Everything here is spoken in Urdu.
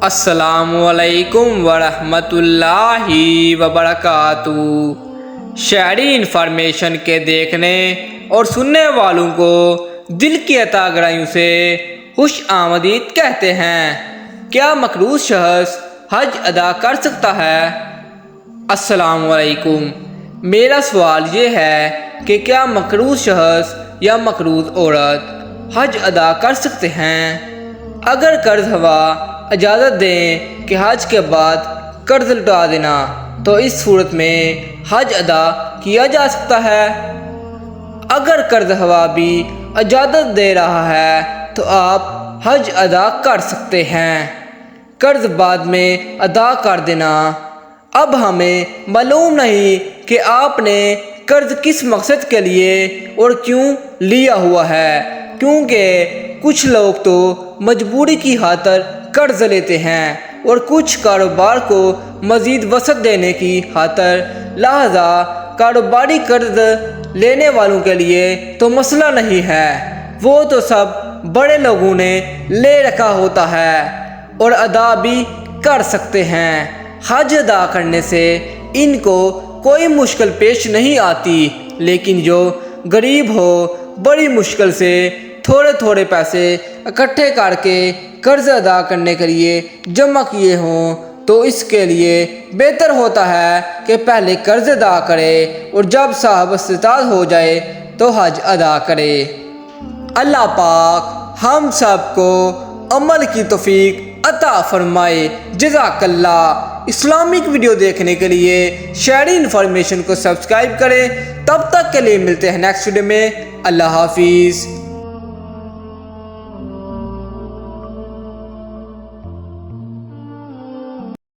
السلام علیکم ورحمۃ اللہ وبرکاتہ۔ شہری انفارمیشن کے دیکھنے اور سننے والوں کو دل کی عطا گرائیوں سے خوش آمدید کہتے ہیں۔ کیا مقروض شخص حج ادا کر سکتا ہے؟ السلام علیکم، میرا سوال یہ ہے کہ کیا مقروض شخص یا مقروض عورت حج ادا کر سکتے ہیں؟ اگر قرض ہوا اجازت دیں کہ حج کے بعد قرض لوٹا دینا تو اس صورت میں حج ادا کیا جا سکتا ہے۔ اگر قرض ہوا بھی اجازت دے رہا ہے تو آپ حج ادا کر سکتے ہیں۔ قرض بعد میں ادا کر دینا۔ اب ہمیں معلوم نہیں کہ آپ نے قرض کس مقصد کے لیے اور کیوں لیا ہوا ہے، کیونکہ کچھ لوگ تو مجبوری کی خاطر قرض لیتے ہیں اور کچھ کاروبار کو مزید وسعت دینے کی خاطر، لہذا کاروباری قرض لینے والوں کے لیے تو مسئلہ نہیں ہے، وہ تو سب بڑے لوگوں نے لے رکھا ہوتا ہے اور ادا بھی کر سکتے ہیں۔ حج ادا کرنے سے ان کو کوئی مشکل پیش نہیں آتی، لیکن جو غریب ہو بڑی مشکل سے تھوڑے تھوڑے پیسے اکٹھے کر کے قرض ادا کرنے کے لیے جمع کیے ہوں تو اس کے لیے بہتر ہوتا ہے کہ پہلے قرض ادا کرے اور جب صاحب استطاعت ہو جائے تو حج ادا کرے۔ اللہ پاک ہم سب کو عمل کی توفیق عطا فرمائے۔ جزاک اللہ۔ اسلامک ویڈیو دیکھنے کے لیے شہری انفارمیشن کو سبسکرائب کریں۔ تب تک کے لیے ملتے ہیں نیکسٹ ویڈیو میں۔ اللہ حافظ۔